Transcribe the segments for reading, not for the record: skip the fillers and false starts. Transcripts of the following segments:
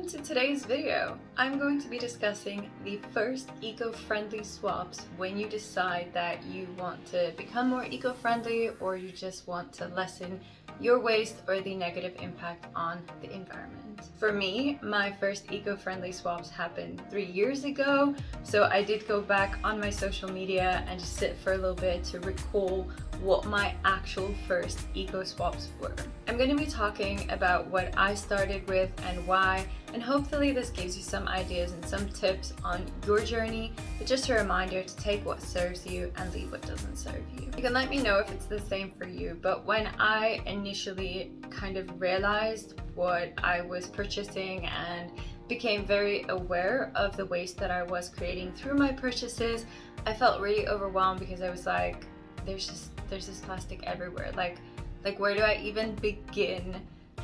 Welcome to today's video. I'm going to be discussing the first eco-friendly swaps when you decide that you want to become more eco-friendly or you just want to lessen your waste or the negative impact on the environment. For me, my first eco-friendly swaps happened 3 years ago, so I did go back on my social media and just sit for a little bit to recall what my actual first eco swaps were. I'm going to be talking about what I started with and why, and hopefully this gives you some ideas and some tips on your journey, but just a reminder to take what serves you and leave what doesn't serve you. You can let me know if it's the same for you, but when I initially kind of realized what I was purchasing and became very aware of the waste that I was creating through my purchases, I felt really overwhelmed because I was like, there's this plastic everywhere. Like where do I even begin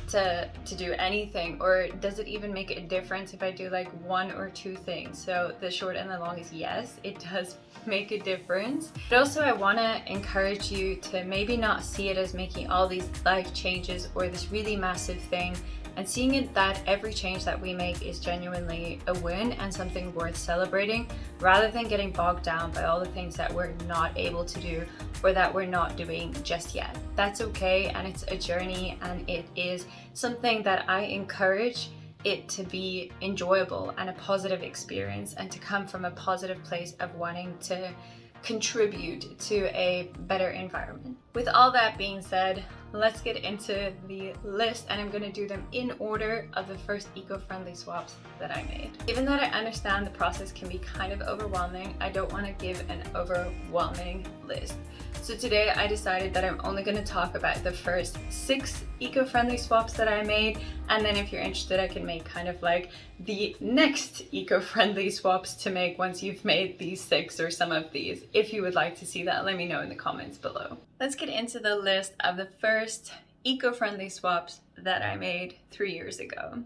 to do anything? Or does it even make a difference if I do like one or two things? So the short and the long is yes, it does make a difference. But also I want to encourage you to maybe not see it as making all these life changes or this really massive thing, and seeing it that every change that we make is genuinely a win and something worth celebrating, rather than getting bogged down by all the things that we're not able to do or that we're not doing just yet. That's okay, and it's a journey, and it is something that I encourage it to be enjoyable and a positive experience, and to come from a positive place of wanting to contribute to a better environment. With all that being said, let's get into the list, and I'm going to do them in order of the first eco-friendly swaps that I made. Even though I understand the process can be kind of overwhelming, I don't want to give an overwhelming list. So today I decided that I'm only going to talk about the first 6 eco-friendly swaps that I made, and then if you're interested I can make kind of like the next eco-friendly swaps to make once you've made these 6 or some of these. If you would like to see that, let me know in the comments below. Let's get into the list of the first eco-friendly swaps that I made 3 years ago.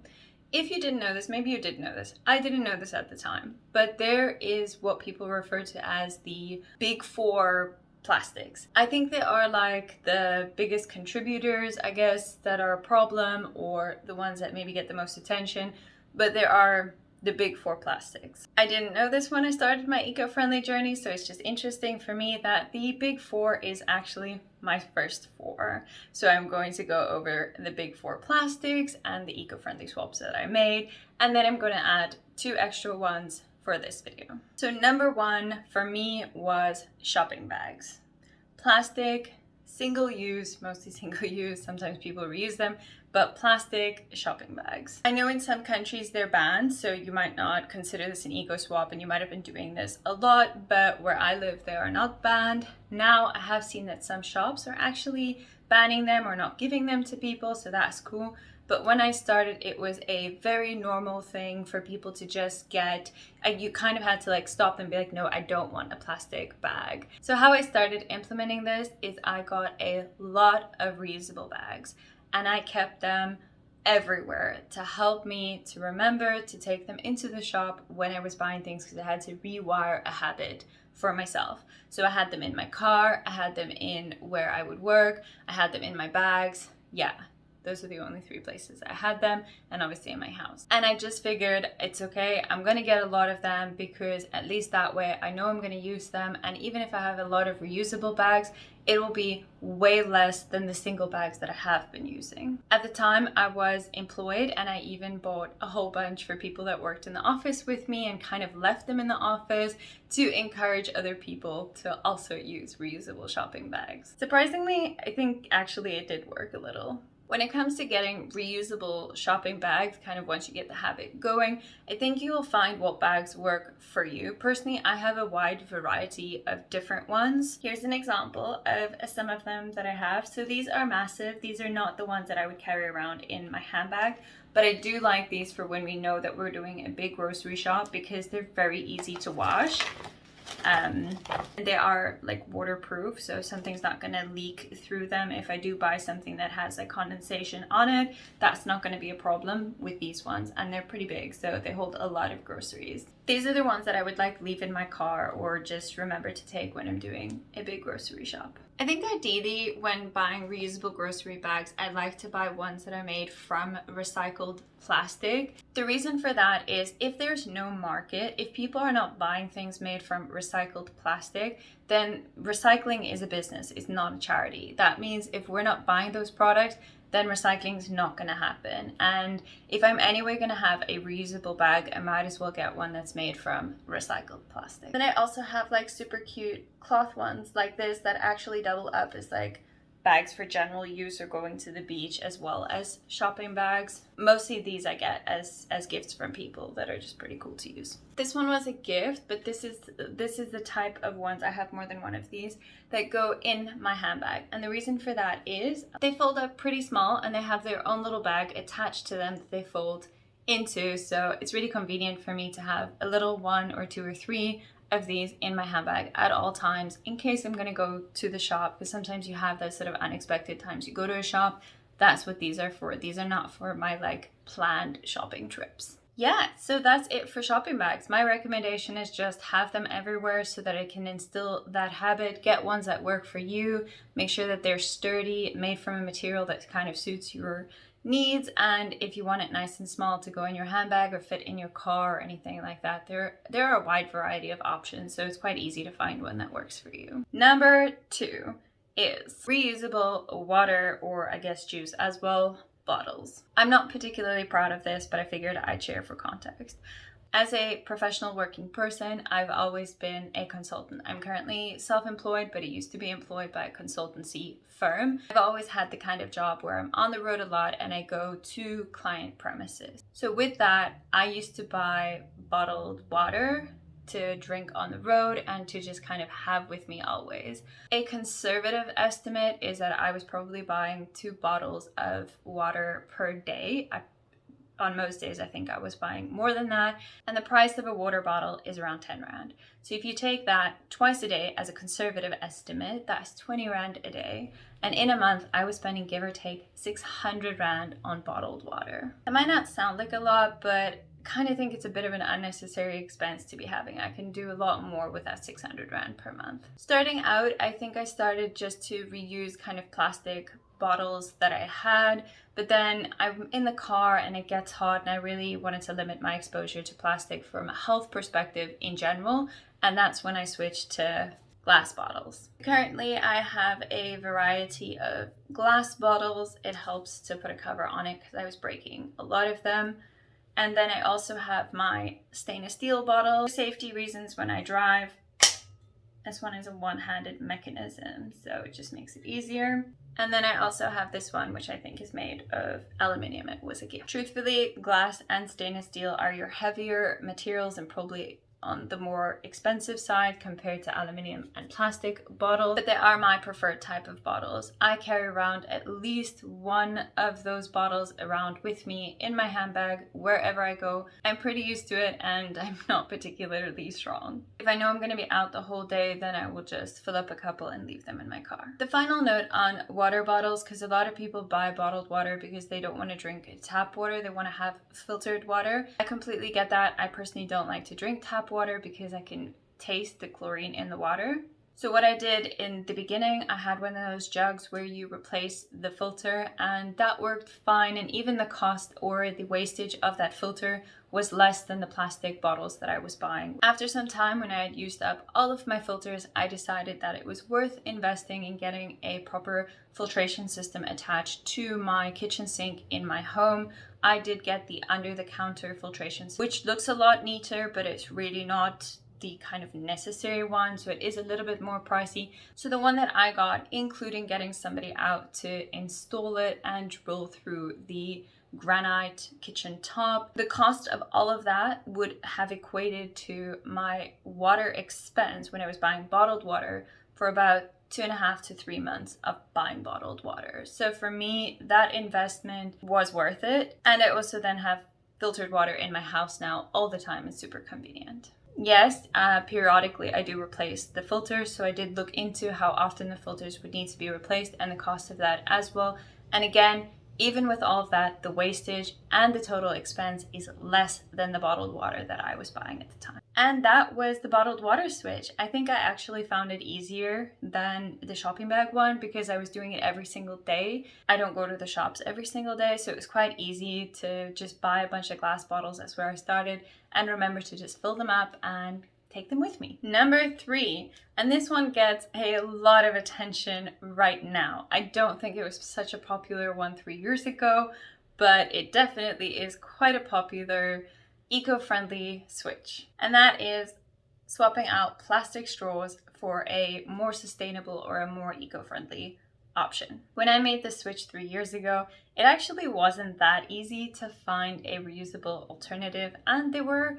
If you didn't know this, maybe you did know this, I didn't know this at the time, but there is what people refer to as the big 4 plastics. I think they are like the biggest contributors, I guess, that are a problem, or the ones that maybe get the most attention, but there are the big 4 plastics. I didn't know this when I started my eco-friendly journey, so it's just interesting for me that the big 4 is actually my first 4. So I'm going to go over the big 4 plastics and the eco-friendly swaps that I made, and then I'm going to add 2 extra ones for this video. So number 1 for me was shopping bags. Plastic, single use, mostly single use, sometimes people reuse them, but plastic shopping bags. I know in some countries they're banned, so you might not consider this an eco swap and you might have been doing this a lot, but where I live they are not banned. Now I have seen that some shops are actually banning them or not giving them to people, so that's cool. But when I started, it was a very normal thing for people to just get, and you kind of had to like stop them and be like, no, I don't want a plastic bag. So how I started implementing this is I got a lot of reusable bags, and I kept them everywhere to help me to remember to take them into the shop when I was buying things, because I had to rewire a habit for myself. So I had them in my car, I had them in where I would work, I had them in my bags. Yeah. Those are the only 3 places I had them, and obviously in my house. And I just figured it's okay, I'm gonna get a lot of them, because at least that way I know I'm gonna use them, and even if I have a lot of reusable bags, it will be way less than the single bags that I have been using. At the time I was employed, and I even bought a whole bunch for people that worked in the office with me and kind of left them in the office to encourage other people to also use reusable shopping bags. Surprisingly, I think actually it did work a little. When it comes to getting reusable shopping bags, kind of once you get the habit going, I think you will find what bags work for you. Personally, I have a wide variety of different ones. Here's an example of some of them that I have. So these are massive. These are not the ones that I would carry around in my handbag, but I do like these for when we know that we're doing a big grocery shop, because they're very easy to wash. They are like waterproof, so something's not going to leak through them. If I do buy something that has like condensation on it, that's not going to be a problem with these ones, and they're pretty big, so they hold a lot of groceries. These are the ones that I would like leave in my car or just remember to take when I'm doing a big grocery shop. I think ideally when buying reusable grocery bags, I'd like to buy ones that are made from recycled plastic. The reason for that is if there's no market, if people are not buying things made from recycled plastic, then recycling is a business, it's not a charity. That means if we're not buying those products, then recycling is not going to happen. And if I'm anyway going to have a reusable bag, I might as well get one that's made from recycled plastic. Then I also have like super cute cloth ones like this that actually double up as like bags for general use or going to the beach, as well as shopping bags. Mostly these I get as gifts from people that are just pretty cool to use. This one was a gift, but this is the type of ones, I have more than one of these, that go in my handbag. And the reason for that is they fold up pretty small and they have their own little bag attached to them that they fold into. So it's really convenient for me to have a little one or two or three of these in my handbag at all times in case I'm going to go to the shop, because sometimes you have those sort of unexpected times you go to a shop. That's what these are for. These are not for my like planned shopping trips. Yeah, so that's it for shopping bags. My recommendation is just have them everywhere so that it can instill that habit. Get ones that work for you. Make sure that they're sturdy, made from a material that kind of suits your needs, and if you want it nice and small to go in your handbag or fit in your car or anything like that, there are a wide variety of options, so it's quite easy to find one that works for you. Number 2 is reusable water, or I guess juice as well, bottles. I'm not particularly proud of this, but I figured I'd share for context. As a professional working person, I've always been a consultant. I'm currently self-employed, but I used to be employed by a consultancy firm. I've always had the kind of job where I'm on the road a lot and I go to client premises. So with that, I used to buy bottled water to drink on the road and to just kind of have with me always. A conservative estimate is that I was probably buying 2 bottles of water per day. On most days, I think I was buying more than that. And the price of a water bottle is around 10 Rand. So if you take that twice a day as a conservative estimate, that's 20 Rand a day. And in a month, I was spending, give or take, 600 Rand on bottled water. That might not sound like a lot, but kind of think it's a bit of an unnecessary expense to be having. I can do a lot more with that 600 Rand per month. Starting out, I think I started just to reuse kind of plastic bottles that I had, but then I'm in the car and it gets hot and I really wanted to limit my exposure to plastic from a health perspective in general, and that's when I switched to glass bottles. Currently I have a variety of glass bottles. It helps to put a cover on it because I was breaking a lot of them. And then I also have my stainless steel bottle. For safety reasons when I drive, this one is a one-handed mechanism, so it just makes it easier. And then I also have this one, which I think is made of aluminium. It was a gift. Truthfully, glass and stainless steel are your heavier materials and probably on the more expensive side compared to aluminium and plastic bottles, but they are my preferred type of bottles. I carry around at least one of those bottles around with me in my handbag wherever I go. I'm pretty used to it and I'm not particularly strong. If I know I'm going to be out the whole day, then I will just fill up a couple and leave them in my car. The final note on water bottles, because a lot of people buy bottled water because they don't want to drink tap water, they want to have filtered water. I completely get that. I personally don't like to drink tap water because I can taste the chlorine in the water. So what I did in the beginning, I had one of those jugs where you replace the filter, and that worked fine, and even the cost or the wastage of that filter was less than the plastic bottles that I was buying. After some time, when I had used up all of my filters, I decided that it was worth investing in getting a proper filtration system attached to my kitchen sink in my home. I did get the under-the-counter filtration, which looks a lot neater, but it's really not the kind of necessary one, so it is a little bit more pricey. So the one that I got, including getting somebody out to install it and drill through the granite kitchen top, the cost of all of that would have equated to my water expense when I was buying bottled water for about 2.5 to 3 months of buying bottled water. So for me, that investment was worth it. And I also then have filtered water in my house now all the time. It's super convenient. Yes, periodically I do replace the filters, so I did look into how often the filters would need to be replaced and the cost of that as well. And again, even with all of that, the wastage and the total expense is less than the bottled water that I was buying at the time. And that was the bottled water switch. I think I actually found it easier than the shopping bag one because I was doing it every single day. I don't go to the shops every single day, so it was quite easy to just buy a bunch of glass bottles. That's where I started, and remember to just fill them up and take them with me. Number 3, and this one gets a lot of attention right now. I don't think it was such a popular one 3 years ago, but it definitely is quite a popular eco-friendly switch. And that is swapping out plastic straws for a more sustainable or a more eco-friendly option. When I made the switch 3 years ago, it actually wasn't that easy to find a reusable alternative, and they were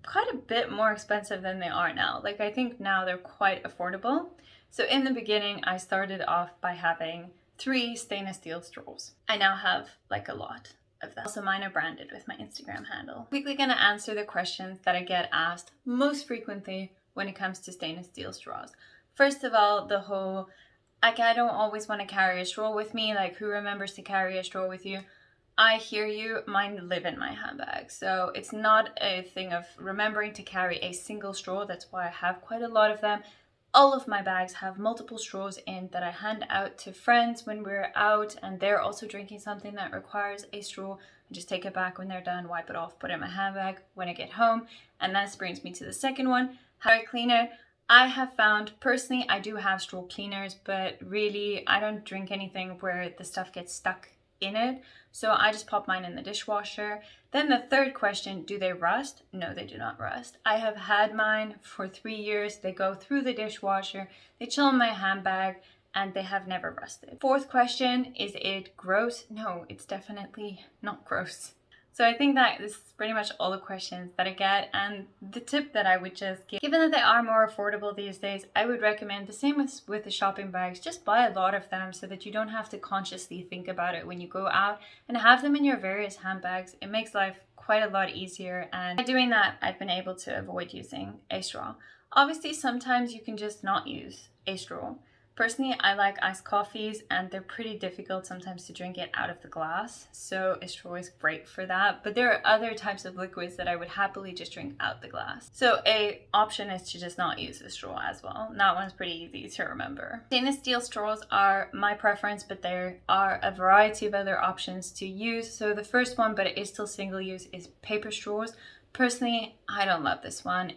quite a bit more expensive than they are now. Like, I think now they're quite affordable. So in the beginning, I started off by having 3 stainless steel straws. I now have like a lot of them. Also, mine are branded with my Instagram handle. Quickly gonna answer the questions that I get asked most frequently when it comes to stainless steel straws. First of all, the whole, like, I don't always want to carry a straw with me. Like, who remembers to carry a straw with you? I hear you, mine live in my handbag. So it's not a thing of remembering to carry a single straw. That's why I have quite a lot of them. All of my bags have multiple straws in that I hand out to friends when we're out and they're also drinking something that requires a straw. I just take it back when they're done, wipe it off, put it in my handbag when I get home. And that brings me to the second one, how I clean it. I have found, personally, I do have straw cleaners, but really I don't drink anything where the stuff gets stuck in it. So I just pop mine in the dishwasher. Then the third question, do they rust? No, they do not rust. I have had mine for 3 years. They go through the dishwasher, they chill in my handbag, and they have never rusted. Fourth question, is it gross? No, it's definitely not gross. So I think that this is pretty much all the questions that I get, and the tip that I would just give, given that they are more affordable these days, I would recommend the same as with the shopping bags, just buy a lot of them so that you don't have to consciously think about it when you go out, and have them in your various handbags. It makes life quite a lot easier, and by doing that, I've been able to avoid using a straw. Obviously, sometimes you can just not use a straw. Personally, I like iced coffees, and they're pretty difficult sometimes to drink it out of the glass, so a straw is great for that. But there are other types of liquids that I would happily just drink out the glass. So a option is to just not use a straw as well. And that one's pretty easy to remember. Stainless steel straws are my preference, but there are a variety of other options to use. So the first one, but it is still single use, is paper straws. Personally, I don't love this one.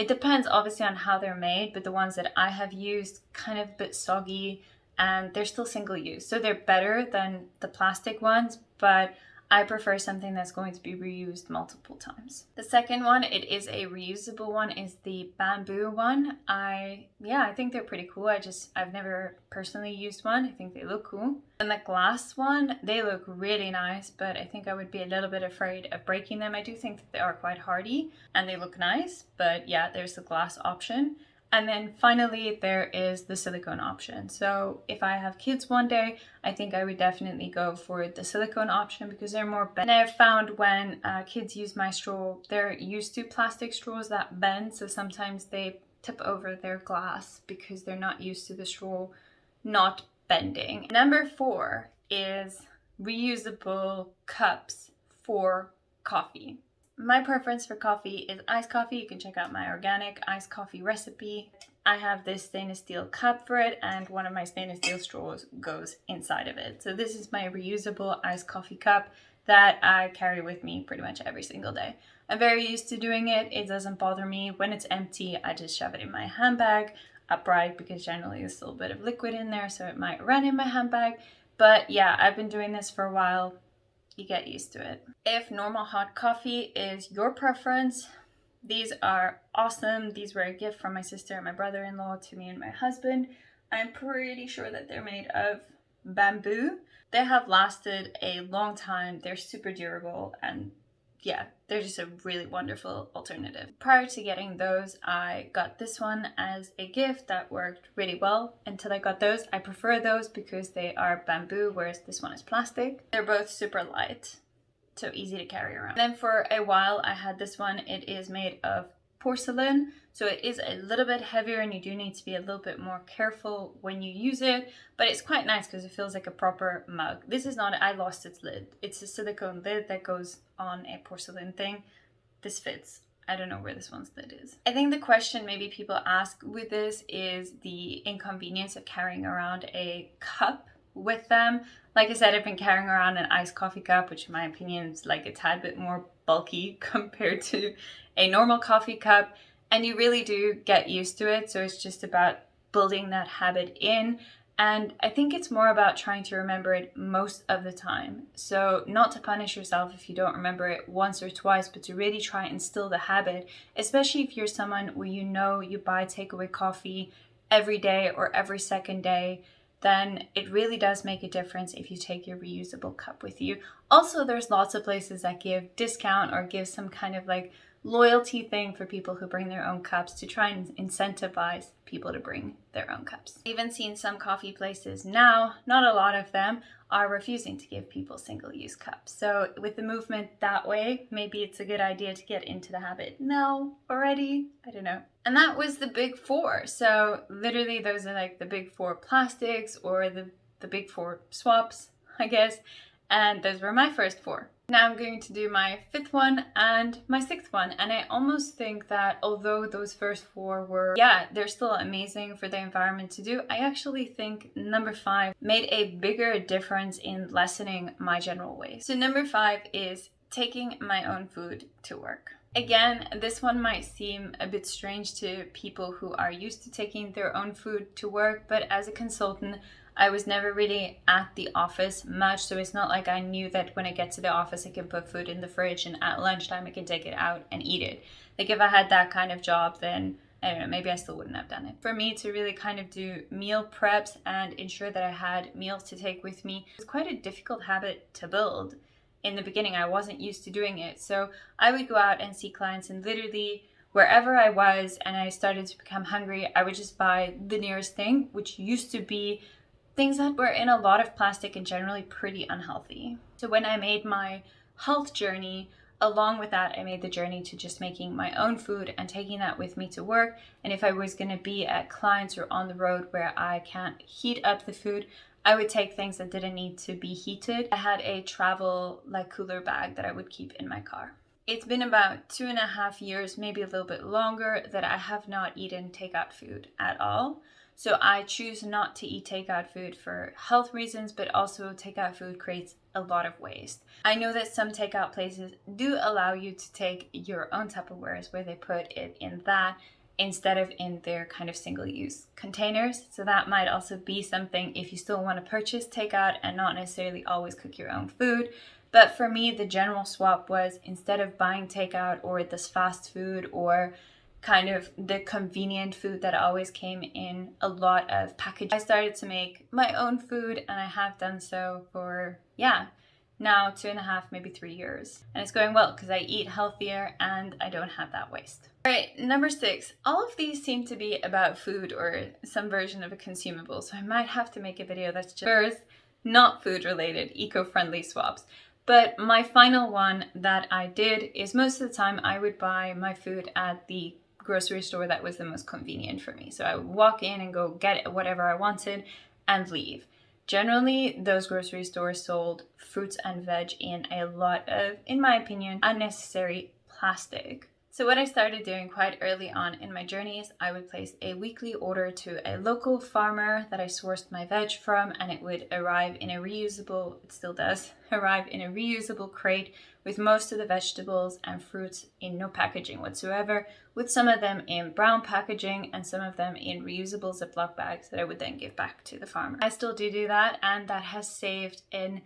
It depends obviously on how they're made, but the ones that I have used kind of a bit soggy, and they're still single use. So they're better than the plastic ones, but I prefer something that's going to be reused multiple times. The second one, it is a reusable one, is the bamboo one. I think they're pretty cool. I've never personally used one. I think they look cool. And the glass one, they look really nice, but I think I would be a little bit afraid of breaking them. I do think that they are quite hardy and they look nice, but yeah, there's the glass option. And then finally, there is the silicone option. So if I have kids one day, I think I would definitely go for the silicone option because they're more bent. And I've found when kids use my straw, they're used to plastic straws that bend. So sometimes they tip over their glass because they're not used to the straw not bending. Number 4 is reusable cups for coffee. My preference for coffee is iced coffee. You can check out my organic iced coffee recipe. I have this stainless steel cup for it, and one of my stainless steel straws goes inside of it. So this is my reusable iced coffee cup that I carry with me pretty much every single day. I'm very used to doing it. It doesn't bother me. When it's empty, I just shove it in my handbag upright because generally there's still a bit of liquid in there, so it might run in my handbag. But yeah, I've been doing this for a while. You get used to it. If normal hot coffee is your preference, these are awesome. These were a gift from my sister and my brother-in-law to me and my husband. I'm pretty sure that they're made of bamboo. They have lasted a long time. They're super durable, and yeah, they're just a really wonderful alternative. Prior to getting those, I got this one as a gift that worked really well until I got those. I prefer those because they are bamboo, whereas this one is plastic. They're both super light so easy to carry around. Then for a while I had this one. It is made of porcelain, so it is a little bit heavier and you do need to be a little bit more careful when you use it, but it's quite nice because it feels like a proper mug. This is not, I lost its lid. It's a silicone lid that goes on a porcelain thing. This fits. I don't know where this one's lid is. I think the question maybe people ask with this is the inconvenience of carrying around a cup with them. Like I said, I've been carrying around an iced coffee cup, which in my opinion is like a tad bit more bulky compared to a normal coffee cup, and you really do get used to it. So it's just about building that habit in. And I think it's more about trying to remember it most of the time. So not to punish yourself if you don't remember it once or twice, but to really try and instill the habit, especially if you're someone where you know you buy takeaway coffee every day or every second day, then it really does make a difference if you take your reusable cup with you. Also, there's lots of places that give discount or give some kind of like loyalty thing for people who bring their own cups to try and incentivize people to bring their own cups. I've even seen some coffee places now, not a lot of them, are refusing to give people single-use cups. So with the movement that way, maybe it's a good idea to get into the habit now already. I don't know. And that was the big four. So literally those are like the big four plastics or the big four swaps, I guess. And those were my first four. Now I'm going to do my fifth one and my sixth one. And I almost think that although those first four were, yeah, they're still amazing for the environment to do, I actually think number 5 made a bigger difference in lessening my general waste. So number 5 is taking my own food to work. Again, this one might seem a bit strange to people who are used to taking their own food to work, but as a consultant, I was never really at the office much, so it's not like I knew that when I get to the office I can put food in the fridge and at lunchtime I can take it out and eat it. Like if I had that kind of job, then I don't know, maybe I still wouldn't have done it. For me to really kind of do meal preps and ensure that I had meals to take with me was quite a difficult habit to build. In the beginning, I wasn't used to doing it. So I would go out and see clients and literally wherever I was and I started to become hungry, I would just buy the nearest thing, which used to be things that were in a lot of plastic and generally pretty unhealthy. So when I made my health journey, along with that, I made the journey to just making my own food and taking that with me to work. And if I was going to be at clients or on the road where I can't heat up the food, I would take things that didn't need to be heated. I had a travel like cooler bag that I would keep in my car. It's been about 2.5 years, maybe a little bit longer, that I have not eaten takeout food at all. So I choose not to eat takeout food for health reasons, but also takeout food creates a lot of waste. I know that some takeout places do allow you to take your own Tupperwares where they put it in that instead of in their kind of single-use containers. So that might also be something if you still want to purchase takeout and not necessarily always cook your own food. But for me, the general swap was instead of buying takeout or this fast food or kind of the convenient food that always came in a lot of packaging, I started to make my own food, and I have done so for, now 2.5, maybe 3 years. And it's going well because I eat healthier and I don't have that waste. All right, number 6. All of these seem to be about food or some version of a consumable. So I might have to make a video that's just first, not food related, eco-friendly swaps. But my final one that I did is most of the time I would buy my food at the grocery store that was the most convenient for me. So I would walk in and go get whatever I wanted and leave. Generally, those grocery stores sold fruits and veg in a lot of, in my opinion, unnecessary plastic. So what I started doing quite early on in my journey is I would place a weekly order to a local farmer that I sourced my veg from, and it would arrive in a reusable, it still does, arrive in a reusable crate with most of the vegetables and fruits in no packaging whatsoever, with some of them in brown packaging and some of them in reusable Ziploc bags that I would then give back to the farmer. I still do that, and that has saved in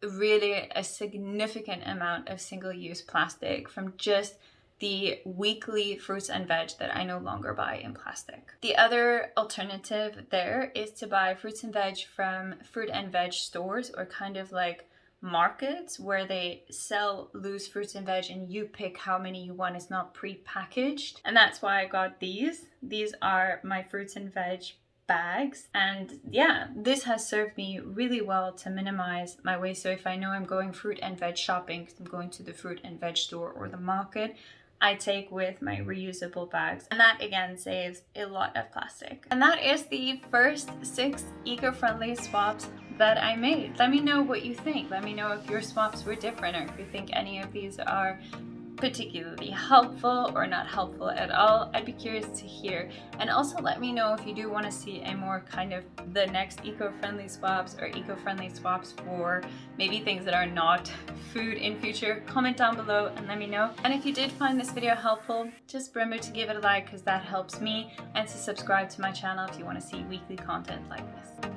really a significant amount of single-use plastic from just the weekly fruits and veg that I no longer buy in plastic. The other alternative there is to buy fruits and veg from fruit and veg stores or kind of like markets where they sell loose fruits and veg and you pick how many you want. It's not pre-packaged. And that's why I got these. These are my fruits and veg bags. And yeah, this has served me really well to minimize my waste. So if I know I'm going fruit and veg shopping, because I'm going to the fruit and veg store or the market, I take with my reusable bags, and that again saves a lot of plastic. And that is the first 6 eco-friendly swaps that I made. Let me know what you think. Let me know if your swaps were different, or if you think any of these are particularly helpful or not helpful at all. I'd be curious to hear. And also let me know if you do want to see a more kind of the next eco-friendly swaps or eco-friendly swaps for maybe things that are not food in future. Comment down below and let me know. And if you did find this video helpful, just remember to give it a like, because that helps me, and to subscribe to my channel if you want to see weekly content like this.